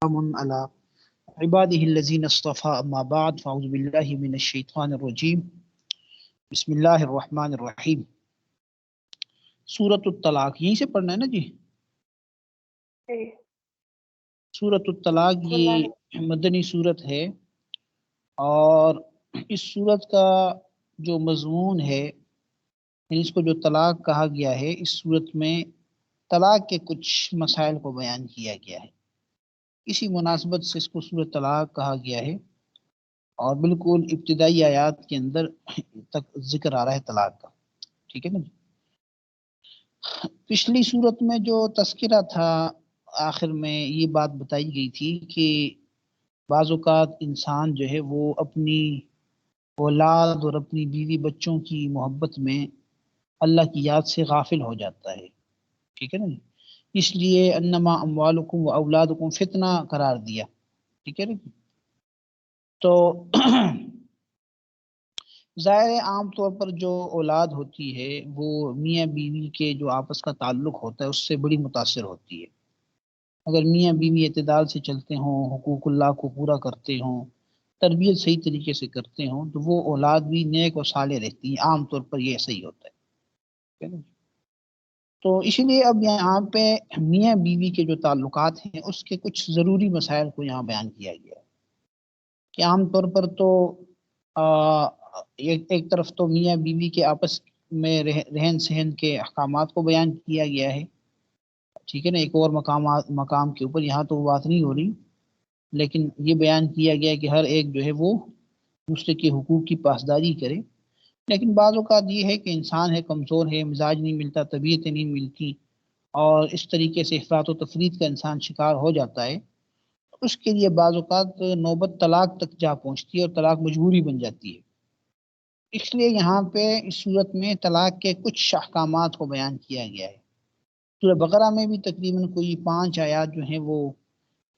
سلام علی عباده الذین اصطفى اما بعد فاعوذ باللہ من الشیطان الرجیم بسم اللہ الرحمن الرحیم۔ سورۃ الطلاق یہیں سے پڑھنا ہے نا جی؟ سورۃ الطلاق یہ مدنی سورت ہے، اور اس سورت کا جو مضمون ہے، یعنی اس کو جو طلاق کہا گیا ہے، اس سورت میں طلاق کے کچھ مسائل کو بیان کیا گیا ہے۔ اسی مناسبت سے اس کو سورۃ طلاق کہا گیا ہے، اور بالکل ابتدائی آیات کے اندر تک ذکر آ رہا ہے طلاق کا، ٹھیک ہے نا جی؟ پچھلی صورت میں جو تذکرہ تھا، آخر میں یہ بات بتائی گئی تھی کہ بعض اوقات انسان جو ہے وہ اپنی اولاد اور اپنی بیوی بچوں کی محبت میں اللہ کی یاد سے غافل ہو جاتا ہے، ٹھیک ہے نا جی؟ اس لیے انما اموالکم و اولادکم فتنہ قرار دیا، ٹھیک ہے نا جی؟ تو ظاہر عام طور پر جو اولاد ہوتی ہے وہ میاں بیوی کے جو آپس کا تعلق ہوتا ہے اس سے بڑی متاثر ہوتی ہے۔ اگر میاں بیوی اعتدال سے چلتے ہوں، حقوق اللہ کو پورا کرتے ہوں، تربیت صحیح طریقے سے کرتے ہوں، تو وہ اولاد بھی نیک و صالح رہتی ہے۔ عام طور پر یہ صحیح ہوتا ہے۔ تو اسی لیے اب یہاں پہ میاں بیوی کے جو تعلقات ہیں اس کے کچھ ضروری مسائل کو یہاں بیان کیا گیا ہے کہ عام طور پر تو ایک طرف تو میاں بیوی کے آپس میں رہن سہن کے احکامات کو بیان کیا گیا ہے، ٹھیک ہے نا؟ ایک اور مقام کے اوپر یہاں تو بات نہیں ہو رہی، لیکن یہ بیان کیا گیا کہ ہر ایک جو ہے وہ دوسرے کے حقوق کی پاسداری کرے۔ لیکن بعض اوقات یہ ہے کہ انسان ہے، کمزور ہے، مزاج نہیں ملتا، طبیعتیں نہیں ملتی، اور اس طریقے سے افراط و تفریط کا انسان شکار ہو جاتا ہے، اس کے لیے بعض اوقات نوبت طلاق تک جا پہنچتی ہے اور طلاق مجبوری بن جاتی ہے۔ اس لیے یہاں پہ اس صورت میں طلاق کے کچھ احکامات کو بیان کیا گیا ہے۔ سورہ بقرہ میں بھی تقریباً کوئی 5 آیات جو ہیں وہ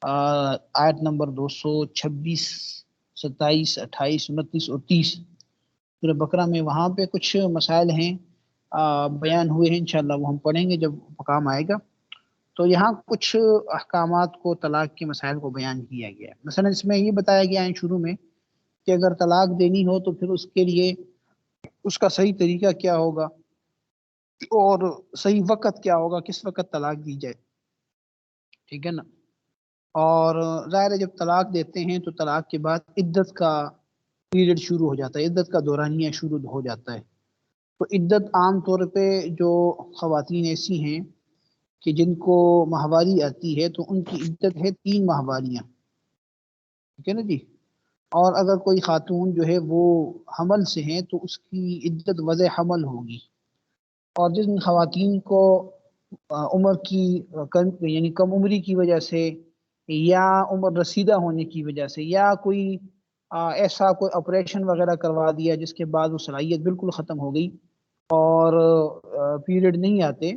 آیت نمبر 226، 27، 28، 29 اور 30 سورہ بقرہ میں وہاں پہ کچھ مسائل ہیں بیان ہوئے ہیں، انشاءاللہ وہ ہم پڑھیں گے جب مقام آئے گا۔ تو یہاں کچھ احکامات کو، طلاق کے مسائل کو بیان کیا گیا ہے۔ مثلا اس میں یہ بتایا گیا ہے شروع میں کہ اگر طلاق دینی ہو تو پھر اس کے لیے اس کا صحیح طریقہ کیا ہوگا اور صحیح وقت کیا ہوگا، کس وقت طلاق دی جائے، ٹھیک ہے نا؟ اور ظاہر ہے جب طلاق دیتے ہیں تو طلاق کے بعد عدت کا پیریڈ شروع ہو جاتا ہے، عدت کا دورانیہ شروع ہو جاتا ہے۔ تو عدت عام طور پہ جو خواتین ایسی ہیں کہ جن کو ماہواری آتی ہے تو ان کی عدت ہے 3 ماہواریاں، ٹھیک ہے نا جی؟ اور اگر کوئی خاتون جو ہے وہ حمل سے ہیں تو اس کی عدت وضع حمل ہوگی۔ اور جن خواتین کو عمر کی یعنی کم عمری کی وجہ سے یا عمر رسیدہ ہونے کی وجہ سے یا کوئی ایسا کوئی آپریشن وغیرہ کروا دیا جس کے بعد وہ صلاحیت بالکل ختم ہو گئی اور پیریڈ نہیں آتے،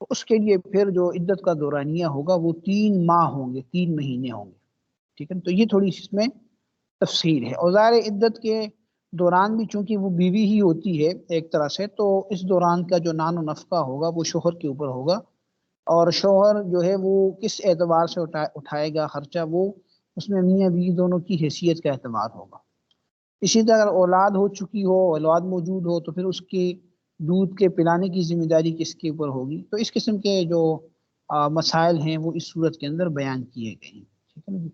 تو اس کے لیے پھر جو عدت کا دورانیہ ہوگا وہ 3 ماہ ہوں گے، 3 مہینے ہوں گے، ٹھیک ہے؟ تو یہ تھوڑی اس میں تفصیل ہے۔ اور ظاہر عدت کے دوران بھی چونکہ وہ بیوی ہی ہوتی ہے ایک طرح سے، تو اس دوران کا جو نان و نفقہ ہوگا وہ شوہر کے اوپر ہوگا، اور شوہر جو ہے وہ کس اعتبار سے اٹھائے گا خرچہ، وہ اس میں میاں بیوی دونوں کی حیثیت کا اعتبار ہوگا۔ اسی طرح اگر اولاد ہو چکی ہو، اولاد موجود ہو، تو پھر اس کی دودھ کے پلانے کی ذمہ داری کس کے اوپر ہوگی۔ تو اس قسم کے جو مسائل ہیں وہ اس صورت کے اندر بیان کیے گئے ہیں، ٹھیک ہے نا؟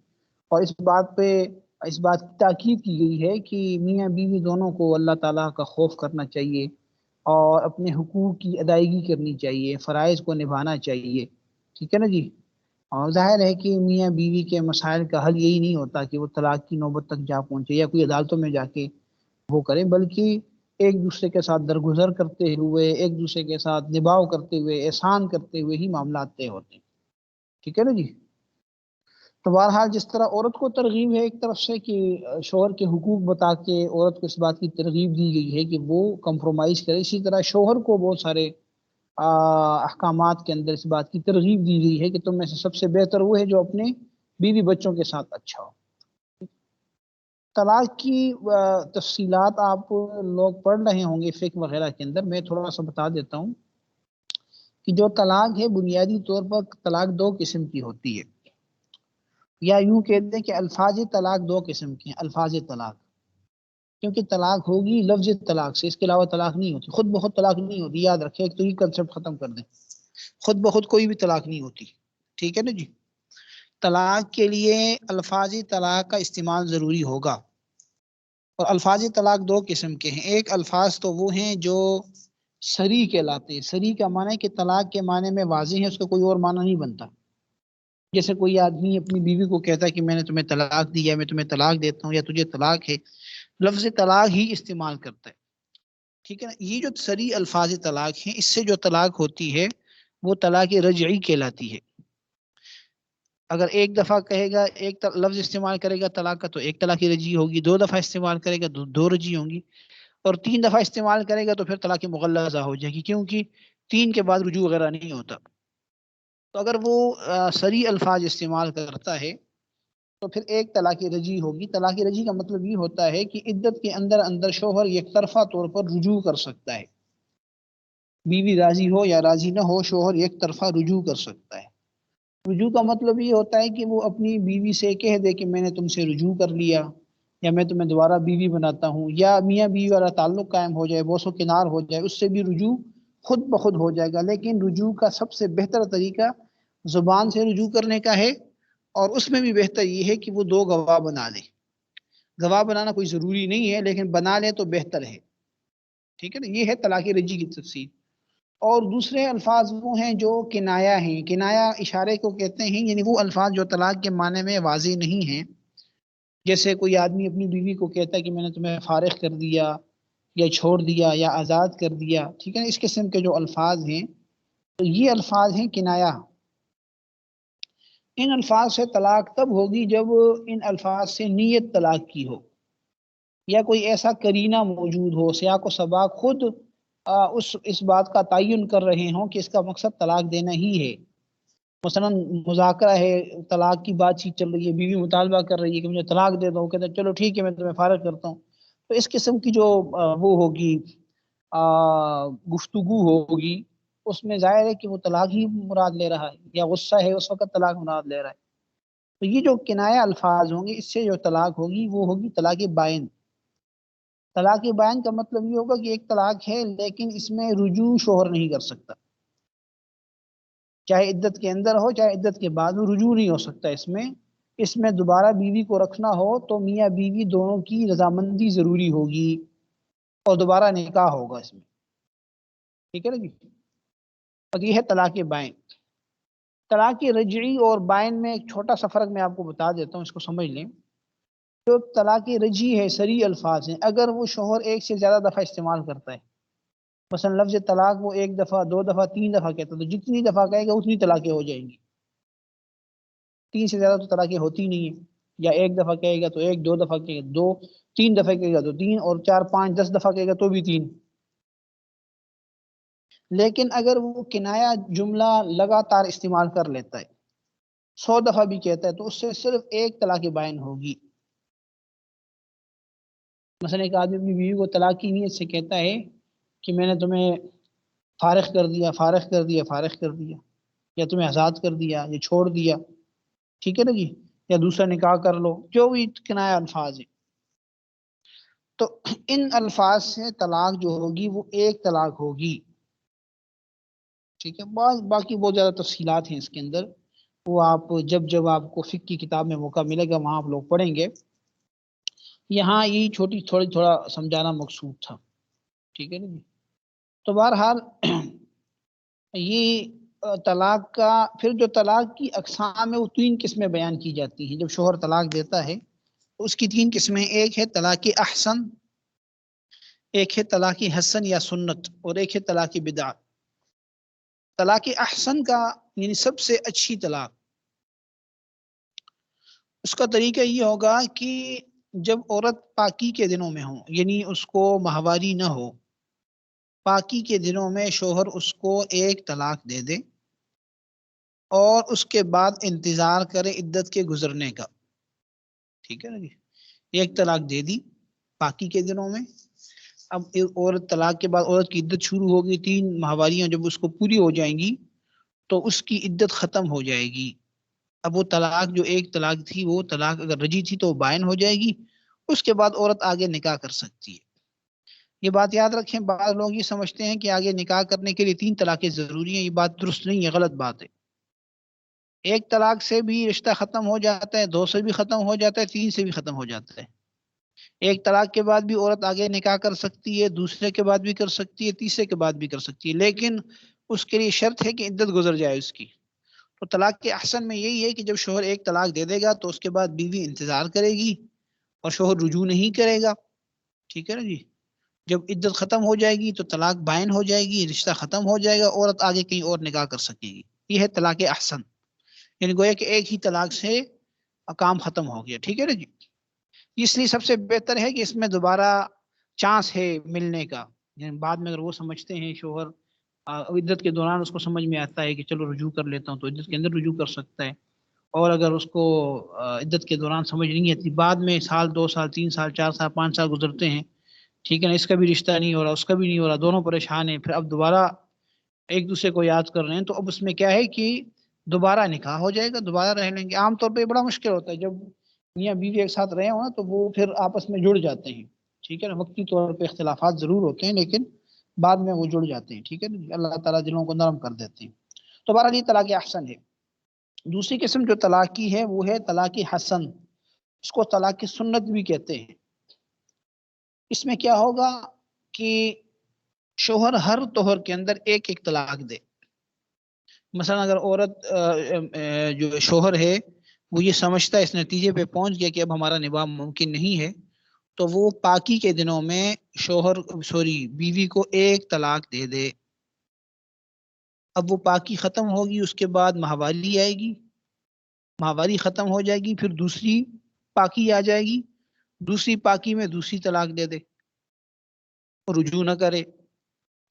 اور اس بات کی تاکید کی گئی ہے کہ میاں بیوی دونوں کو اللہ تعالیٰ کا خوف کرنا چاہیے اور اپنے حقوق کی ادائیگی کرنی چاہیے، فرائض کو نبھانا چاہیے، ٹھیک ہے نا جی؟ اور ظاہر ہے کہ میاں بیوی کے مسائل کا حل یہی نہیں ہوتا کہ وہ طلاق کی نوبت تک جا پہنچے یا کوئی عدالتوں میں جا کے وہ کریں، بلکہ ایک دوسرے کے ساتھ درگزر کرتے ہوئے، ایک دوسرے کے ساتھ نبھاؤ کرتے ہوئے، احسان کرتے ہوئے ہی معاملات طے ہوتے ہیں، ٹھیک ہے نا جی؟ تو بہرحال جس طرح عورت کو ترغیب ہے ایک طرف سے کہ شوہر کے حقوق بتا کے عورت کو اس بات کی ترغیب دی گئی ہے کہ وہ کمپرومائز کرے، اسی طرح شوہر کو بہت سارے احکامات کے اندر اس بات کی ترغیب دی گئی ہے کہ تم میں سے سب سے بہتر وہ ہے جو اپنے بیوی بچوں کے ساتھ اچھا ہو۔ طلاق کی تفصیلات آپ لوگ پڑھ رہے ہوں گے فقہ وغیرہ کے اندر، میں تھوڑا سا بتا دیتا ہوں کہ جو طلاق ہے بنیادی طور پر طلاق 2 قسم کی ہوتی ہے۔ یا یوں کہہ دیں کہ الفاظ طلاق دو قسم کے ہیں. الفاظ طلاق، کیونکہ طلاق ہوگی لفظ طلاق سے، اس کے علاوہ طلاق نہیں ہوتی. خود بخود طلاق نہیں ہوتی، یاد رکھیں، ایک تو یہ کنسپٹ ختم کر دیں. خود بخود کوئی بھی طلاق نہیں ہوتی. ٹھیک ہے نا جی. طلاق کے لیے الفاظ طلاق کا استعمال ضروری ہوگا. اور الفاظ طلاق دو قسم کے ہیں. ایک الفاظ تو وہ ہیں جو صریح کہلاتے ہیں. صریح کا معنی ہے کہ طلاق کے معنی میں واضح ہے، اس کا کوئی اور معنی نہیں بنتا. جیسے کوئی آدمی اپنی بیوی کو کہتا ہے کہ میں نے تمہیں طلاق دی ہے، میں تمہیں طلاق دیتا ہوں، یا تجھے طلاق ہے، لفظ طلاق ہی استعمال کرتا ہے. ٹھیک ہے نا. یہ جو صریح الفاظ طلاق ہیں، اس سے جو طلاق ہوتی ہے وہ طلاق رجعی کہلاتی ہے. اگر ایک دفعہ کہے گا، ایک لفظ استعمال کرے گا طلاق کا، تو ایک طلاق رجعی ہوگی. دو دفعہ استعمال کرے گا تو دو رجعی ہوں گی. اور تین دفعہ استعمال کرے گا تو پھر طلاق مغلظہ ہو جائے گی، کیونکہ تین کے بعد رجوع وغیرہ نہیں ہوتا. تو اگر وہ صریح الفاظ استعمال کرتا ہے تو پھر ایک طلاق رجعی ہوگی. طلاق رجعی کا مطلب یہ ہوتا ہے کہ عدت کے اندر اندر شوہر یک طرفہ طور پر رجوع کر سکتا ہے. بیوی راضی ہو یا راضی نہ ہو، شوہر یک طرفہ رجوع کر سکتا ہے. رجوع کا مطلب یہ ہوتا ہے کہ وہ اپنی بیوی سے کہہ دے کہ میں نے تم سے رجوع کر لیا، یا میں تمہیں دوبارہ بیوی بناتا ہوں، یا میاں بیوی والا تعلق قائم ہو جائے، بوس و کنار ہو جائے، اس سے بھی رجوع خود بخود ہو جائے گا. لیکن رجوع کا سب سے بہتر طریقہ زبان سے رجوع کرنے کا ہے، اور اس میں بھی بہتر یہ ہے کہ وہ دو گواہ بنا لے. گواہ بنانا کوئی ضروری نہیں ہے، لیکن بنا لے تو بہتر ہے. ٹھیک ہے نا. یہ ہے طلاق رجعی کی تفصیل. اور دوسرے الفاظ وہ ہیں جو کنایا ہیں. کنایا اشارے کو کہتے ہیں، یعنی وہ الفاظ جو طلاق کے معنی میں واضح نہیں ہیں. جیسے کوئی آدمی اپنی بیوی کو کہتا ہے کہ میں نے تمہیں فارغ کر دیا، یا چھوڑ دیا، یا آزاد کر دیا. ٹھیک ہے نا. اس قسم کے جو الفاظ ہیں تو یہ الفاظ ہیں کنایا. ان الفاظ سے طلاق تب ہوگی جب ان الفاظ سے نیت طلاق کی ہو، یا کوئی ایسا کرینہ موجود ہو، سیاق و سباق خود اس بات کا تعین کر رہے ہوں کہ اس کا مقصد طلاق دینا ہی ہے. مثلا مذاکرہ ہے، طلاق کی بات چیت چل رہی ہے، بیوی مطالبہ کر رہی ہے کہ مجھے طلاق دے دو، کہتے ہیں چلو ٹھیک ہے میں تمہیں فارغ کرتا ہوں. تو اس قسم کی جو وہ ہوگی گفتگو ہوگی، اس میں ظاہر ہے کہ وہ طلاق ہی مراد لے رہا ہے، یا غصہ ہے اس وقت طلاق مراد لے رہا ہے. تو یہ جو کنایہ الفاظ ہوں گے، اس سے جو طلاق ہوگی وہ ہوگی طلاق بائن. طلاق بائن کا مطلب یہ ہوگا کہ ایک طلاق ہے لیکن اس میں رجوع شوہر نہیں کر سکتا، چاہے عدت کے اندر ہو چاہے عدت کے بعد، وہ رجوع نہیں ہو سکتا. اس میں دوبارہ بیوی کو رکھنا ہو تو میاں بیوی دونوں کی رضامندی ضروری ہوگی، اور دوبارہ نکاح ہوگا اس میں. ٹھیک ہے نا جی. اور یہ ہے طلاق بائن. طلاق رجعی اور بائن میں ایک چھوٹا سا فرق میں آپ کو بتا دیتا ہوں، اس کو سمجھ لیں. جو طلاق رجعی ہے صریح الفاظ ہیں، اگر وہ شوہر ایک سے زیادہ دفعہ استعمال کرتا ہے، مثلا لفظ طلاق وہ ایک دفعہ، دو دفعہ، تین دفعہ کہتا ہے، تو جتنی دفعہ کہے گا اتنی طلاقیں ہو جائیں گی. تین سے زیادہ تو طلاقیں ہوتی نہیں ہیں. یا ایک دفعہ کہے گا تو ایک، دو دفعہ کہے گا دو، تین دفعہ کہے گا تو تین، اور چار پانچ 10 دفعہ کہے گا تو بھی تین. لیکن اگر وہ کنایا جملہ لگاتار استعمال کر لیتا ہے، 100 دفعہ بھی کہتا ہے، تو اس سے صرف ایک طلاق بائن ہوگی. مثلا ایک آدمی اپنی بیوی کو طلاق کی نیت سے کہتا ہے کہ میں نے تمہیں فارغ کر دیا، فارغ کر دیا، فارغ کر دیا، یا تمہیں آزاد کر دیا، یا چھوڑ دیا. ٹھیک ہے نا جی. یا دوسرا نکاح کر لو، جو بھی کنایا الفاظ ہیں. تو ان الفاظ سے طلاق جو ہوگی وہ ایک طلاق ہوگی. ٹھیک ہے. باقی بہت زیادہ تفصیلات ہیں اس کے اندر، وہ آپ جب آپ کو فقہ کی کتاب میں موقع ملے گا وہاں آپ لوگ پڑھیں گے. یہاں یہ تھوڑا سمجھانا مقصود تھا. ٹھیک ہے نا جی. تو بہرحال یہ طلاق کا پھر جو طلاق کی اقسام ہے وہ 3 قسمیں بیان کی جاتی ہیں. جب شوہر طلاق دیتا ہے تو اس کی 3 قسمیں، ایک ہے طلاق احسن، ایک ہے طلاق حسن یا سنت، اور ایک ہے طلاق بدعت. طلاق احسن کا یعنی سب سے اچھی طلاق، اس کا طریقہ یہ ہوگا کہ جب عورت پاکی کے دنوں میں ہو، یعنی اس کو ماہواری نہ ہو، پاکی کے دنوں میں شوہر اس کو ایک طلاق دے دے، اور اس کے بعد انتظار کرے عدت کے گزرنے کا. ٹھیک ہے نا جی. ایک طلاق دے دی پاکی کے دنوں میں. اب عورت طلاق کے بعد عورت کی عدت شروع ہوگی، 3 ماہواریاں جب اس کو پوری ہو جائیں گی تو اس کی عدت ختم ہو جائے گی. اب وہ طلاق جو ایک طلاق تھی، وہ طلاق اگر رجی تھی تو وہ بائن ہو جائے گی، اس کے بعد عورت آگے نکاح کر سکتی ہے۔ یہ بات یاد رکھیں، بعض لوگ یہ سمجھتے ہیں کہ آگے نکاح کرنے کے لیے 3 طلاقیں ضروری ہیں، یہ بات درست نہیں ہے، غلط بات ہے۔ ایک طلاق سے بھی رشتہ ختم ہو جاتا ہے، 2 سے بھی ختم ہو جاتا ہے، 3 سے بھی ختم ہو جاتا ہے۔ ایک طلاق کے بعد بھی عورت آگے نکاح کر سکتی ہے، دوسرے کے بعد بھی کر سکتی ہے، تیسرے کے بعد بھی کر سکتی ہے، لیکن اس کے لیے شرط ہے کہ عدت گزر جائے اس کی۔ تو طلاق کے احسن میں یہی ہے کہ جب شوہر ایک طلاق دے دے گا تو اس کے بعد بیوی انتظار کرے گی اور شوہر رجوع نہیں کرے گا، ٹھیک ہے نا جی۔ جب عدت ختم ہو جائے گی تو طلاق بائن ہو جائے گی، رشتہ ختم ہو جائے گا، عورت آگے کہیں اور نکاح کر سکے گی۔ یہ ہے طلاق احسن، یعنی گویا کہ ایک ہی طلاق سے کام ختم ہو گیا، ٹھیک ہے نا جی۔ اس لیے سب سے بہتر ہے کہ اس میں دوبارہ چانس ہے ملنے کا، یعنی بعد میں اگر وہ سمجھتے ہیں شوہر عدت کے دوران اس کو سمجھ میں آتا ہے کہ چلو رجوع کر لیتا ہوں، تو عدت کے اندر رجوع کر سکتا ہے، اور اگر اس کو عدت کے دوران سمجھ نہیں آتی، بعد میں سال 2 سال 3 سال 4 سال 5 سال گزرتے ہیں، ٹھیک ہے نا، اس کا بھی رشتہ نہیں ہو رہا، اس کا بھی نہیں ہو رہا، دونوں پریشان ہیں، پھر اب دوبارہ ایک دوسرے کو یاد کر رہے ہیں، تو اب اس میں کیا ہے کہ دوبارہ نکاح ہو جائے گا، دوبارہ رہ لیں گے۔ عام طور پہ بڑا مشکل ہوتا ہے جب میاں بیوی ایک ساتھ رہے ہوں نا، تو وہ پھر آپس میں جڑ جاتے ہیں، ٹھیک ہے نا، وقتی طور پہ اختلافات ضرور ہوتے ہیں لیکن بعد میں وہ جڑ جاتے ہیں، ٹھیک ہے نا، اللہ تعالیٰ دلوں کو نرم کر دیتے ہیں۔ تو بہرحال یہ طلاق احسن ہے۔ دوسری قسم جو طلاق کی ہے وہ ہے طلاق حسن، اس کو طلاق سنت بھی کہتے ہیں۔ اس میں کیا ہوگا کہ شوہر ہر طہر کے اندر ایک ایک طلاق دے۔ مثلا اگر عورت جو شوہر ہے وہ یہ سمجھتا ہے، اس نتیجے پہ پہنچ گیا کہ اب ہمارا نباہ ممکن نہیں ہے، تو وہ پاکی کے دنوں میں بیوی کو ایک طلاق دے دے۔ اب وہ پاکی ختم ہوگی، اس کے بعد ماہواری آئے گی، ماہواری ختم ہو جائے گی، پھر دوسری پاکی آ جائے گی، دوسری پاکی میں دوسری طلاق دے دے، رجوع نہ کرے،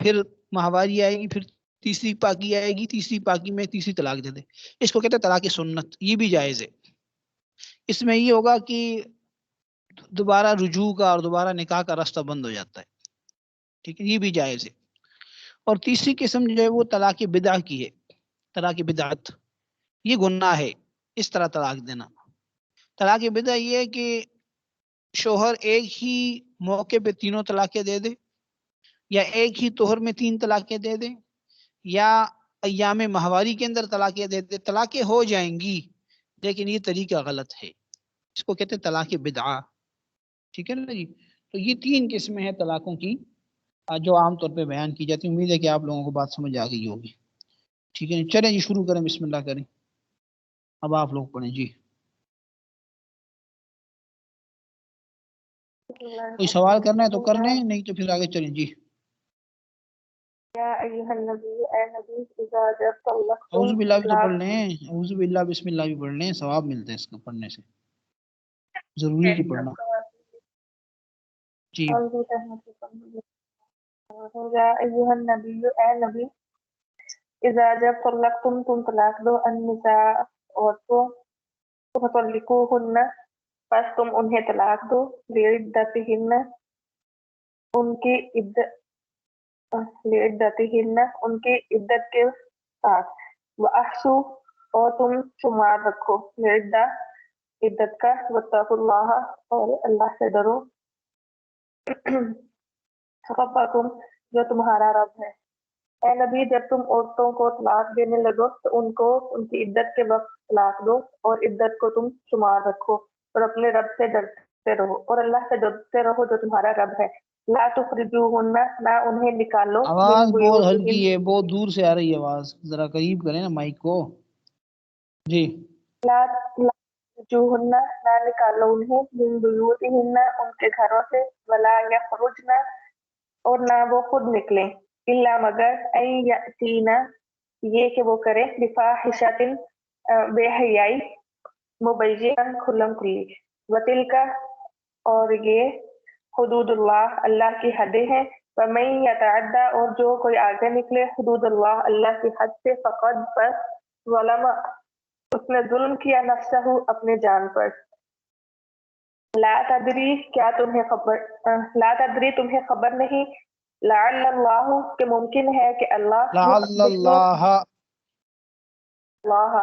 پھر ماہواری آئے گی، پھر تیسری پاکی آئے گی، تیسری پاکی میں تیسری طلاق دے دے۔ اس کو کہتے ہیں طلاق سنت، یہ بھی جائز ہے۔ اس میں یہ ہوگا کہ دوبارہ رجوع کا اور دوبارہ نکاح کا راستہ بند ہو جاتا ہے، ٹھیک ہے، یہ بھی جائز ہے۔ اور تیسری قسم جو ہے وہ طلاق بدعہ کی ہے، طلاق بدعت، یہ گناہ ہے اس طرح طلاق دینا۔ طلاق بدعہ یہ ہے کہ شوہر ایک ہی موقع پہ تینوں طلاقیں دے دے، یا ایک ہی طہر میں 3 طلاقیں دے دے، یا ایام ماہواری کے اندر طلاقیں دے دے۔ طلاقیں ہو جائیں گی لیکن یہ طریقہ غلط ہے، اس کو کہتے ہیں طلاق بدعہ، ٹھیک ہے نا جی۔ تو یہ 3 قسمیں ہیں طلاقوں کی جو عام طور پہ بیان کی جاتی ہیں۔ امید ہے کہ آپ لوگوں کو بات سمجھ آ گئی ہوگی، ٹھیک ہے، چلیں جی شروع کریں، بسم اللہ کریں، اب آپ لوگ پڑھیں جی۔ کوئی سوال کرنا ہے تو کر لیں، نہیں تو پھر آگے چلیں جی۔ اعوذ باللہ بھی تو پڑھ لیں، اعوذ باللہ بسم اللہ بھی پڑھ لیں، ثواب ملتے ہیں اس کو پڑھنے سے، ضروری کی پڑھنا جی۔ ایھا النبی، اے نبی، اذا جب طلقتم تم طلاق دو النساء عورتوں، فطلقوہن پس تم انہیں طلاق دو، لعدتہن ان کی ان کی عدت کے ساتھ، وَأَحْصُوا اور تم شمار رکھو، لعدہ عدت کا، واتقوا اللہ اور اللہ سے ڈرو، ربکم جو تمہارا رب ہے۔ اے نبی، جب تم عورتوں کو طلاق دینے لگو تو ان کو ان کی عدت کے وقت طلاق دو، اور عدت کو تم شمار رکھو، اور اپنے رب سے ڈرتے رہو، اور اللہ سے ڈرتے رہو جو تمہارا رب ہے۔ لا تخرجوہن نہ انہیں نکالو، آواز من بہت بیوتہن ہلکی ہے، بہت دور سے آ رہی ہے آواز، ذرا قریب کریں نا مائک کو جی۔ لا تخرجوہن نہ نکالو انہیں، من بیوتہن ان کے گھروں سے، ولا یخرجن اور نہ وہ خود نکلیں، الا مگر ان یاتینا یہ کہ وہ کرے، بفاحشۃ بے حیائی، مبینۃ کھلم کھلی، وتلک اور یہ حدود اللہ اللہ کی حدیں ہیں، ومن یتعدی اور جو کوئی آگے نکلے حدود اللہ اللہ کی حد سے، فقد پر ظلم اس نے ظلم کیا، نفسہ اپنے جان پر۔ لا تدری کیا تمہیں خبر لا تدری تمہیں خبر نہیں، لعل اللہ کہ ممکن ہے کہ اللہ لعل اللہ، اللہ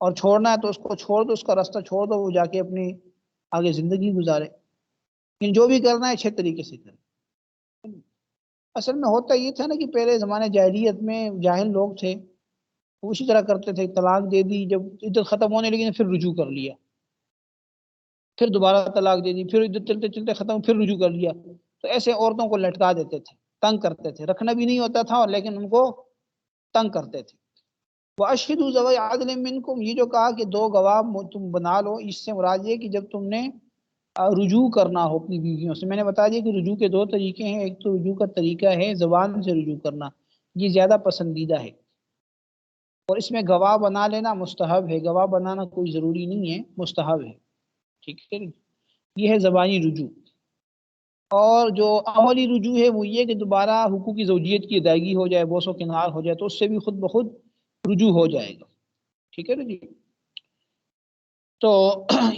اور چھوڑنا ہے تو اس کو چھوڑ دو، اس کا راستہ چھوڑ دو، وہ جا کے اپنی آگے زندگی گزارے، لیکن جو بھی کرنا ہے اچھے طریقے سے کرے۔ اصل میں ہوتا یہ تھا نا کہ پہلے زمانے جاہلیت میں جاہل لوگ تھے، وہ اسی طرح کرتے تھے، طلاق دے دی، جب عدت ختم ہونے لگی پھر رجوع کر لیا، پھر دوبارہ طلاق دے دی، پھر عدت چلتے چلتے ختم، پھر رجوع کر لیا۔ تو ایسے عورتوں کو لٹکا دیتے تھے، تنگ کرتے تھے، رکھنا بھی نہیں ہوتا تھا لیکن ان کو تنگ کرتے تھے۔ وَأَشْهِدُوا ذَوَيْ عَدْلٍ مِّنْكُمْ، یہ جو کہا کہ دو گواہ تم بنا لو، اس سے مراد یہ کہ جب تم نے رجوع کرنا ہو اپنی بیویوں سے۔ میں نے بتا دیا کہ رجوع کے دو طریقے ہیں، ایک تو رجوع کا طریقہ ہے زبان سے رجوع کرنا، یہ زیادہ پسندیدہ ہے، اور اس میں گواہ بنا لینا مستحب ہے، گواہ بنانا کوئی ضروری نہیں ہے، مستحب ہے، ٹھیک ہے۔ یہ ہے زبانی رجوع۔ اور جو عملی رجوع ہے وہ یہ کہ دوبارہ حقوقی زوجیت کی ادائیگی ہو جائے، بوس و کنار ہو جائے، تو اس سے بھی خود بخود رجوع ہو جائے گا، ٹھیک ہے نا جی۔ تو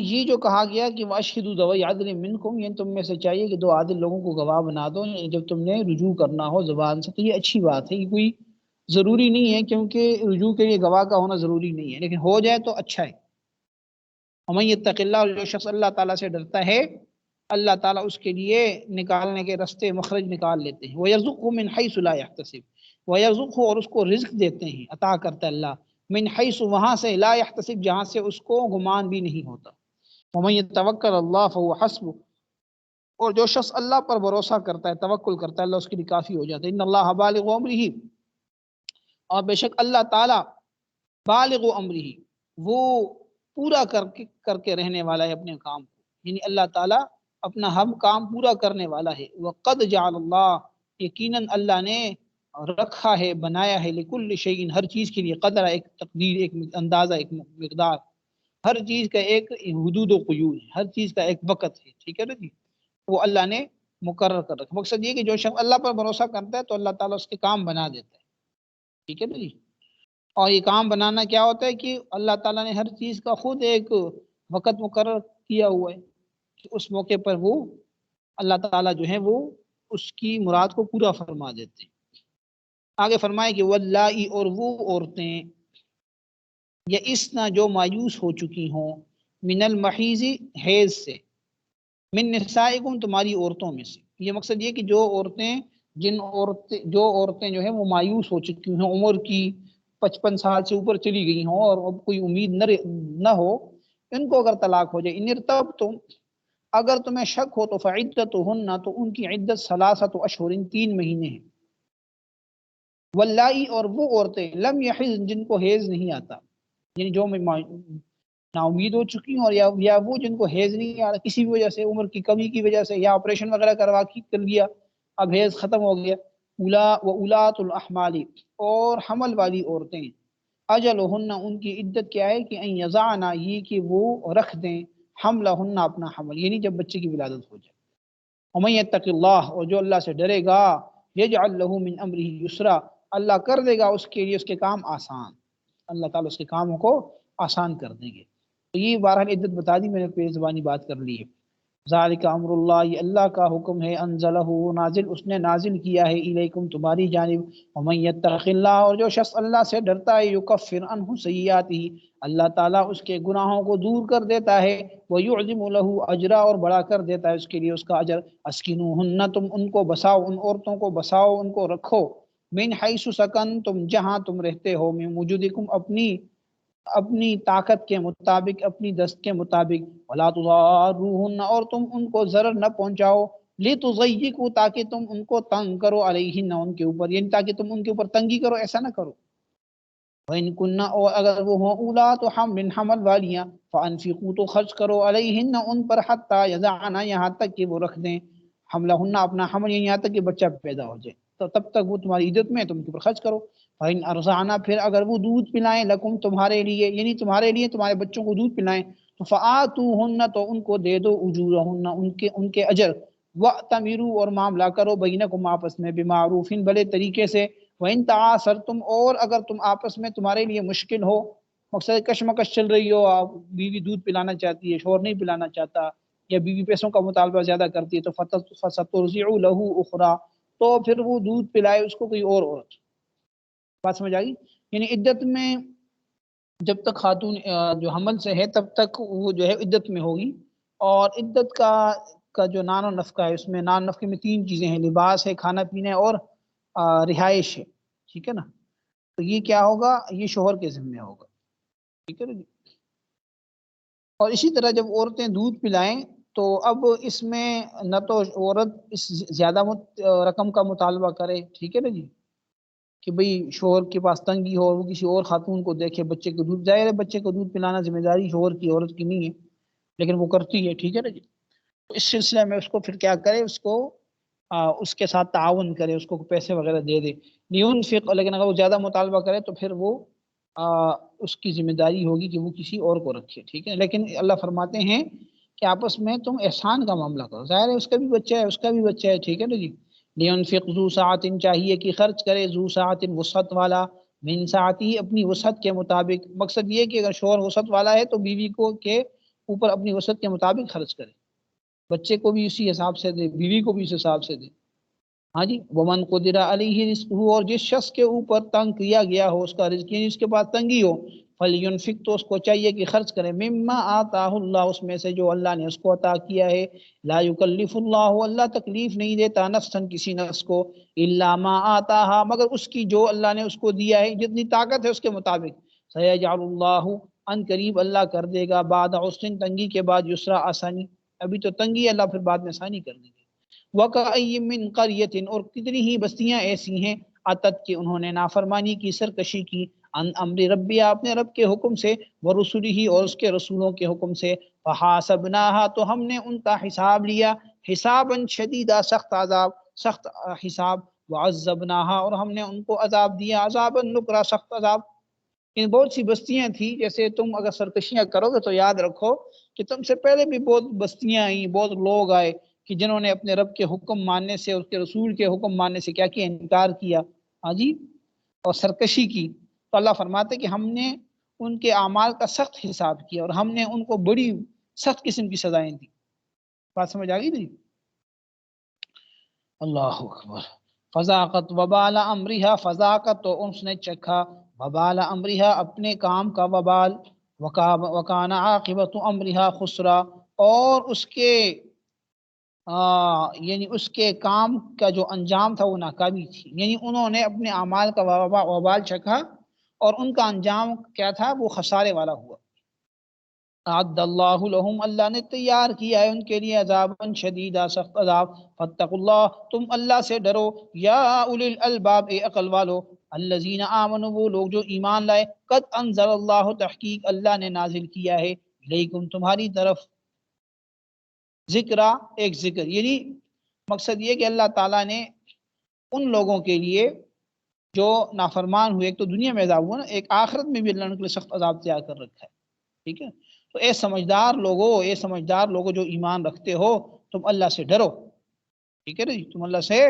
یہ جو کہا گیا کہ وَأَشْهِدُوا ذَوَيْ عَدْلٍ مِّنْكُمْ، یعنی تم میں سے چاہیے کہ دو عادل لوگوں کو گواہ بنا دو، یعنی جب تم نے رجوع کرنا ہو زبان سے، تو یہ اچھی بات ہے، یہ کوئی ضروری نہیں ہے، کیونکہ رجوع کے لیے گواہ کا ہونا ضروری نہیں ہے، لیکن ہو جائے تو اچھا ہے۔ وَمَن يَتَّقِ اللَّهَ، اور جو شخص اللہ تعالیٰ سے ڈرتا ہے، اللہ تعالیٰ اس کے لیے نکالنے کے رستے مخرج نکال لیتے ہیں۔ وَيَرْزُقْهُ مِنْ حَيْثُ لَا يَحْتَسِبُ، وَيَرْزُقْهُ، اور اس کو رزق دیتے ہیں، عطا کرتا ہے اللہ، من حیث، وہاں سے، لا يحتسب، جہاں سے اس کو گمان بھی نہیں ہوتا۔ وَمَن يَتَوَكَّلْ اللَّهَ فَهُوَ حَسْبُهُ، اور جو شخص اللہ پر بھروسہ کرتا ہے، توکل کرتا ہے، اللہ اس کے لیے کافی ہو جاتا ہے۔ ان اللہ بالغ امرہ، اور بے شک اللہ تعالیٰ بالغ امرہ، وہ پورا کر کے رہنے والا ہے اپنے کام کو، یعنی اللہ تعالیٰ اپنا ہم کام پورا کرنے والا ہے۔ وقد جعل اللہ، یقیناً اللہ نے رکھا ہے، بنایا ہے، لکل شیء، ہر چیز کے لیے، قدر، ایک تقدیر، ایک اندازہ، ایک مقدار، ہر چیز کا ایک حدود و قیود ہے، ہر چیز کا ایک وقت ہے، ٹھیک ہے نا جی، وہ اللہ نے مقرر کر رکھا۔ مقصد یہ کہ جو شخص اللہ پر بھروسہ کرتا ہے تو اللہ تعالیٰ اس کے کام بنا دیتا ہے، ٹھیک ہے نا جی۔ اور یہ کام بنانا کیا ہوتا ہے کہ اللہ تعالیٰ نے ہر چیز کا خود ایک وقت مقرر کیا ہوا ہے کہ اس موقع پر وہ اللہ تعالیٰ جو ہے وہ اس کی مراد کو پورا فرما دیتے ہیں۔ آگے فرمائے کہ واللائی، اور وہ عورتیں، یئسن، جو مایوس ہو چکی ہوں، من المحیض، حیض سے، من نسائکم، تمہاری عورتوں میں سے۔ یہ مقصد یہ کہ جو عورتیں جو ہیں وہ مایوس ہو چکی ہیں، عمر کی 55 سال سے اوپر چلی گئی ہوں اور اب کوئی امید نہ ہو، ان کو اگر طلاق ہو جائے، ان ارتبتم، اگر تمہیں شک ہو، تو فعدتہن، تو ان کی عدت 3 اشہر، 3 مہینے ہیں۔ واللائی، اور وہ عورتیں، لم یحض، جن کو حیض نہیں آتا، یعنی جو نا امید ہو چکی ہوں، اور یا وہ جن کو حیض نہیں آ رہا کسی بھی وجہ سے، عمر کی کمی کی وجہ سے، یا آپریشن وغیرہ کر لیا، اب حیض ختم ہو گیا۔ وَأُولَاتُ الْأَحْمَالِ، اور حمل والی عورتیں، اجلہن، ان کی عدت کیا ہے کہ ان یضعن، یہ کہ وہ رکھ دیں، حملہن، اپنا حمل، یعنی جب بچے کی ولادت ہو جائے۔ وَمَن يَتَّقِ اللَّهَ، اور جو اللہ سے ڈرے گا، يَجْعَلْ لَهُ مِنْ أَمْرِهِ يُسْرًا، اللہ کر دے گا اس کے لیے اس کے کام آسان، اللہ تعالیٰ اس کے کاموں کو آسان کر دیں گے۔ تو یہ بہرحال عدت بتا دی میں نے، پہ زبانی بات کر لی ہے۔ ذالک امر اللہ، یہ اللہ کا حکم ہے، انزلہ، نازل، اس نے نازل کیا ہے، الیکم، تمہاری جانب۔ ومن یتق اللہ، اور جو شخص اللہ سے ڈرتا ہے، یکفر عنہ سیئاتہ، اللہ تعالیٰ اس کے گناہوں کو دور کر دیتا ہے، ویعظم لہ اجرا، اور بڑا کر دیتا ہے اس کے لیے اس کا اجر۔ اسکنوہن، تم ان کو بساؤ، ان عورتوں کو بساؤ، ان کو رکھو، من حیث سکن، تم جہاں تم رہتے ہو، من وجودکم، اپنی طاقت کے مطابق، اپنی دست کے مطابق، ولا تضاروہن، اور تم ان کو ضرر نہ پہنچاؤ، لتضیقوا، تاکہ تم ان کو تنگ کرو، علیہن، ان کے اوپر، یعنی تاکہ تم ان کے اوپر تنگی کرو، ایسا نہ کرو۔ وَإِن كُنَّ، اور اگر وہ ہوں، اولات حمل، حمل والیاں، فَأَنفِقُوا، تو خرچ کرو، علیہن، ان پر، حتی یضعن، یہاں تک کہ وہ رکھ دیں، حملہن، اپنا حمل، یہاں تک کہ بچہ پیدا ہو جائے، تو تب تک وہ تمہاری عدت میں، تم کے اوپر خرچ کرو۔ فَإِنْ أَرْضَعْنَ، پھر اگر وہ دودھ پلائیں، لکم، تمہارے لیے، یعنی تمہارے لیے تمہارے بچوں کو دودھ پلائیں، تو فَآتُوهُنَّ، تو ان کو دے دو، أُجُورَهُنَّ، ان کے اجر، وَأْتَمِرُوا، اور معاملہ کرو، بینکم، آپس میں، بمعروف، بھلے طریقے سے۔ وَإِنْ تَعَاسَرْتُمْ، اور اگر تم آپس میں تمہارے لیے مشکل ہو، مقصد کشمکش چل رہی ہو، بیوی دودھ پلانا چاہتی ہے، شوہر نہیں پلانا چاہتا، یا بیوی پیسوں کا مطالبہ زیادہ کرتی ہے، تو فَسَتُرْضِعُ لَهُ أُخْرَىٰ، تو پھر وہ دودھ پلائے اس کو کوئی اور عورت۔ بات سمجھ آ گئی؟ یعنی عدت میں جب تک خاتون جو حمل سے ہے تب تک وہ جو ہے عدت میں ہوگی، اور عدت کا جو نان و نفقہ ہے، اس میں نان نفقے میں 3 چیزیں ہیں، لباس ہے، کھانا پینا ہے، اور رہائش ہے، ٹھیک ہے نا؟ تو یہ کیا ہوگا؟ یہ شوہر کے ذمہ ہوگا، ٹھیک ہے نا جی؟ اور اسی طرح جب عورتیں دودھ پلائیں تو اب اس میں نہ تو عورت اس زیادہ رقم کا مطالبہ کرے، ٹھیک ہے نا جی، کہ بھئی شوہر کے پاس تنگی ہو، وہ کسی اور خاتون کو دیکھے بچے کو دودھ، ظاہر ہے بچے کو دودھ پلانا ذمہ داری شوہر کی، عورت کی نہیں ہے، لیکن وہ کرتی ہے، ٹھیک ہے نا جی؟ تو اس سلسلے میں اس کو پھر کیا کرے؟ اس کو اس کے ساتھ تعاون کرے، اس کو پیسے وغیرہ دے دے، لیونفق، لیکن اگر وہ زیادہ مطالبہ کرے تو پھر وہ اس کی ذمہ داری ہوگی کہ وہ کسی اور کو رکھے، ٹھیک ہے؟ لیکن اللہ فرماتے ہیں کہ آپس میں تم احسان کا معاملہ کرو، ظاہر ہے اس کا بھی بچہ ہے، اس کا بھی بچہ ہے، ٹھیک ہے نا جی؟ لینفق ذو سعۃ، چاہیے کہ خرچ کرے، ذو سعۃ، وسعت والا، من سعتی، اپنی وسعت کے مطابق، مقصد یہ کہ اگر شوہر وسعت والا ہے تو بیوی کو کے اوپر اپنی وسعت کے مطابق خرچ کرے، بچے کو بھی اسی حساب سے دے، بیوی کو بھی اس حساب سے دے، ہاں جی؟ ومن قدر علیہ رزقہ، اور جس شخص کے اوپر تنگ کیا گیا ہو اس کا رزق، یعنی اس کے پاس تنگی ہو، فلینفق، تو اس کو چاہیے کہ خرچ کرے، مما آتاہ اللہ، اس میں سے جو اللہ نے اس کو عطا کیا ہے، لا یکلف اللہ، اللہ تکلیف نہیں دیتا نفسا، کسی نفس کو، الا ما آتاہا، مگر اس کی جو اللہ نے اس کو دیا ہے، جتنی طاقت ہے اس کے مطابق، سیجعل اللہ، ان قریب اللہ کر دے گا، بعد عسر، تنگی کے بعد، یسرا، آسانی، ابھی تو تنگی ہے، اللہ پھر بعد میں آسانی کر دے گا۔ وَكَأَيٍّ مِّن قَرْيَةٍ، اور کتنی ہی بستیاں ایسی ہیں، عتت کہ انہوں نے نافرمانی کی، سرکشی کی، ان امر ربی، اپنے رب کے حکم سے، ورسلہ، اور اس کے رسولوں کے حکم سے، فحاسبناها، تو ہم نے ان کا حساب لیا، حسابا شدیدا، سخت عذاب، سخت حساب، وعذبناها، اور ہم نے ان کو عذاب دیا، عذابا نکرا، سخت عذاب۔ ان بہت سی بستیاں تھیں، جیسے تم اگر سرکشیاں کرو گے تو یاد رکھو کہ تم سے پہلے بھی بہت بستیاں آئیں، بہت لوگ آئے کہ جنہوں نے اپنے رب کے حکم ماننے سے، اس کے رسول کے حکم ماننے سے کیا کیا؟ انکار کیا، ہاں جی، اور سرکشی کی۔ تو اللہ فرماتے کہ ہم نے ان کے اعمال کا سخت حساب کیا، اور ہم نے ان کو بڑی سخت قسم کی سزائیں دی۔ بات سمجھ آ گئی نہیں؟ اللہ اکبر۔ فذاقت وبال امرها، فذاقت، تو اس نے چکھا، وبال امرها، اپنے کام کا وبال، وکان عاقبت امرها خسرا، اور اس کے یعنی اس کے کام کا جو انجام تھا وہ ناکامی تھی، یعنی انہوں نے اپنے اعمال کا وبال چکھا اور ان کا انجام کیا تھا؟ وہ خسارے والا ہوا۔ اعد اللہ لہم، اللہ نے تیار کیا ہے ان کے لیے عذابا شدیدا، سخت عذاب، فاتقوا اللہ، تم اللہ سے ڈرو، یا اولی الالباب، اے عقل والو، الذین آمنوا، وہ لوگ جو ایمان لائے، قد انزل اللہ، تحقیق اللہ نے نازل کیا ہے، الیکم، تمہاری طرف، ذکرہ، ایک ذکر، یعنی مقصد یہ کہ اللہ تعالیٰ نے ان لوگوں کے لیے جو نافرمان ہوئے، ایک تو دنیا میں عذاب ہوا نا، ایک آخرت میں بھی اللہ نے ان کے لیے سخت عذاب تیار کر رکھا ہے، ٹھیک ہے؟ تو اے سمجھدار لوگوں جو ایمان رکھتے ہو، تم اللہ سے ڈرو، ٹھیک ہے نا جی؟ تم اللہ سے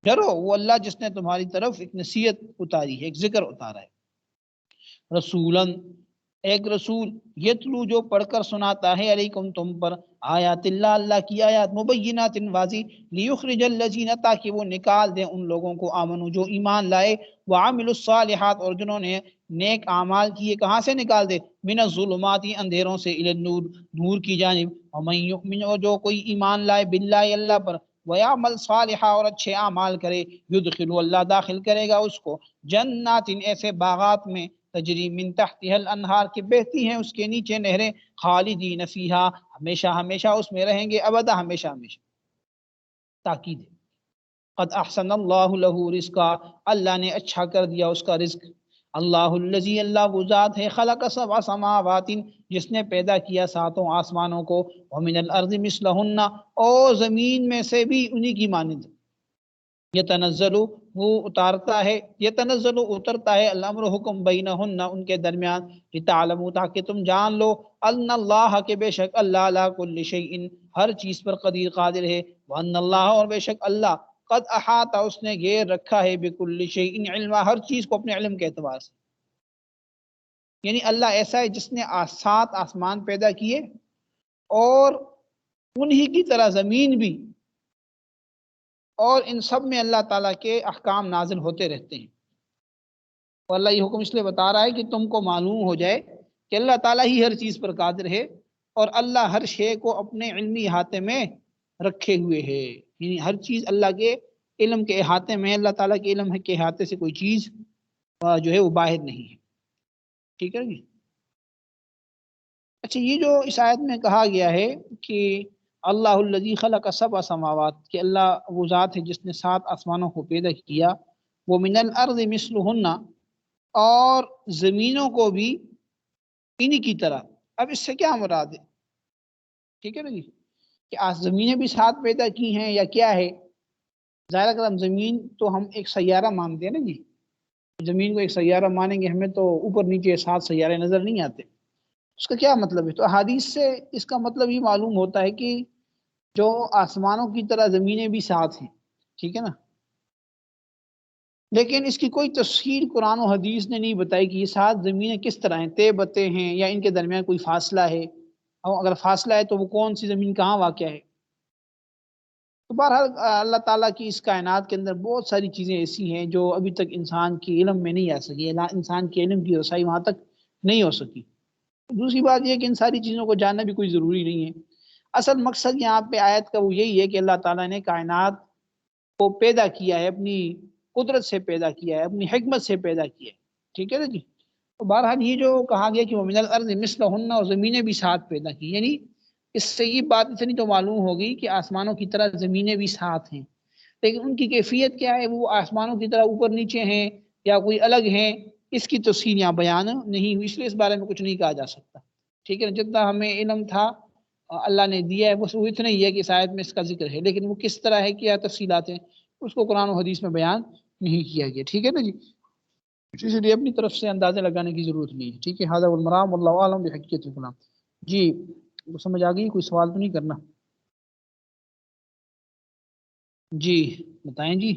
ڈرو، وہ اللہ جس نے تمہاری طرف ایک نصیحت اتاری ہے، ایک ذکر اتارا ہے، رسولن، ایک رسول، یتلو، جو پڑھ کر سناتا ہے، علیکم، تم پر، آیات اللہ، اللہ کی آیات، مبینات، واضح، لیخرج الذین، تاکہ وہ نکال دیں ان لوگوں کو، آمنو، جو ایمان لائے، وعملوا الصالحات، اور جنہوں نے نیک اعمال کیے، کہاں سے نکال دے؟ من الظلمات، اندھیروں سے، الی النور، نور کی جانب، ومن یؤمن، اور جو کوئی ایمان لائے، باللہ، اللہ پر، ویعمل صالحا، اور اچھے اعمال کرے، یدخلو، اللہ داخل کرے گا اس کو، جنات، ایسے باغات میں، تجری من تحتها الانہار، کی بہتی ہیں اس کے نیچے نہریں، خالدین فیہا، ہمیشہ ہمیشہ اس میں رہیں گے، ابدا، ہمیشہ ہمیشہ، تاکید ہے، قد احسن اللہ لہ رزقا، اللہ نے اچھا کر دیا اس کا رزق، اللہ الذی، اللہ وہ ذات ہے، خلق سبع سماوات، جس نے پیدا کیا 7 آسمانوں کو، ومن الارض مثلہن، اور زمین میں سے بھی انہی کی مانند، یتنزل، وہ اتارتا ہے، یتنزل، اترتا ہے، الامر، حکم، بینہن، ان کے درمیان، لتعلموا، تاکہ تم جان لو، ان اللہ، کہ بے شک اللہ، علی کل شیء، ہر چیز پر قدیر، قادر ہے، وان اللہ، اور بے شک اللہ، قد احاطہ، اس نے گھیر رکھا ہے، بکل شیء علما، ہر چیز کو اپنے علم کے اعتبار سے، یعنی اللہ ایسا ہے جس نے 7 آسمان پیدا کیے، اور انہی کی طرح زمین بھی، اور ان سب میں اللہ تعالیٰ کے احکام نازل ہوتے رہتے ہیں، اور اللہ یہ حکم اس لیے بتا رہا ہے کہ تم کو معلوم ہو جائے کہ اللہ تعالیٰ ہی ہر چیز پر قادر ہے اور اللہ ہر شے کو اپنے علمی احاطے میں رکھے ہوئے ہے، یعنی ہر چیز اللہ کے علم کے احاطے میں، اللہ تعالیٰ کے علم کے احاطے سے کوئی چیز جو ہے وہ باہر نہیں ہے، ٹھیک ہے جی۔ اچھا، یہ جو اس آیت میں کہا گیا ہے کہ اللہ الذی خلق سبع سماوات، کہ اللہ وہ ذات ہے جس نے 7 آسمانوں کو پیدا کیا، وہ من الارض مثلہن، اور زمینوں کو بھی انہی کی طرح۔ اب اس سے کیا مراد ہے؟ ٹھیک ہے نا جی، کہ زمینیں بھی 7 پیدا کی ہیں یا کیا ہے؟ ظاہر اگر ہم زمین تو ہم ایک سیارہ مانتے ہیں نا جی، زمین کو ایک سیارہ مانیں گے، ہمیں تو اوپر نیچے 7 سیارے نظر نہیں آتے۔ اس کا کیا مطلب ہے؟ تو احادیث سے اس کا مطلب یہ معلوم ہوتا ہے کہ جو آسمانوں کی طرح زمینیں بھی 7 ہیں، ٹھیک ہے نا، لیکن اس کی کوئی تفصیل قرآن و حدیث نے نہیں بتائی کہ یہ 7 زمینیں کس طرح ہیں، طے بتے ہیں یا ان کے درمیان کوئی فاصلہ ہے، اور اگر فاصلہ ہے تو وہ کون سی زمین کہاں واقع ہے۔ تو بہرحال اللہ تعالیٰ کی اس کائنات کے اندر بہت ساری چیزیں ایسی ہیں جو ابھی تک انسان کے علم میں نہیں آ سکی، انسان کے علم کی رسائی وہاں تک نہیں ہو سکی۔ دوسری بات یہ کہ ان ساری چیزوں کو جاننا بھی کوئی ضروری نہیں ہے۔ اصل مقصد یہاں پہ آیت کا وہ یہی ہے کہ اللہ تعالیٰ نے کائنات کو پیدا کیا ہے، اپنی قدرت سے پیدا کیا ہے، اپنی حکمت سے پیدا کیا ہے، ٹھیک ہے نا جی۔ تو بہرحال یہ جو کہا گیا کہ وَمِنَ الْأَرْضِ مِثْلُهُنَّ، اور زمینیں بھی 7 پیدا کی، یعنی اس سے یہ بات اتنی تو معلوم ہوگی کہ آسمانوں کی طرح زمینیں بھی 7 ہیں، لیکن ان کی کیفیت کیا ہے، وہ آسمانوں کی طرح اوپر نیچے ہیں یا کوئی الگ ہیں، اس کی تفصیل یہاں بیان نہیں ہوئی، اس لیے اس بارے میں کچھ نہیں کہا جا سکتا، ٹھیک ہے نا۔ جتنا ہمیں علم تھا اللہ نے دیا ہے بس وہ اتنا ہی ہے کہ اس آیت میں اس کا ذکر ہے، لیکن وہ کس طرح ہے، کیا تفصیلات ہیں، اس کو قرآن و حدیث میں بیان نہیں کیا گیا، ٹھیک ہے نا جی۔ اس لیے اپنی طرف سے اندازے لگانے کی ضرورت نہیں ہے، ٹھیک ہے۔ ھذا والمرام واللہ اعلم بحقیقت الکلام۔ جی سمجھ آ گئی؟ کوئی سوال تو نہیں کرنا؟ جی بتائیں جی۔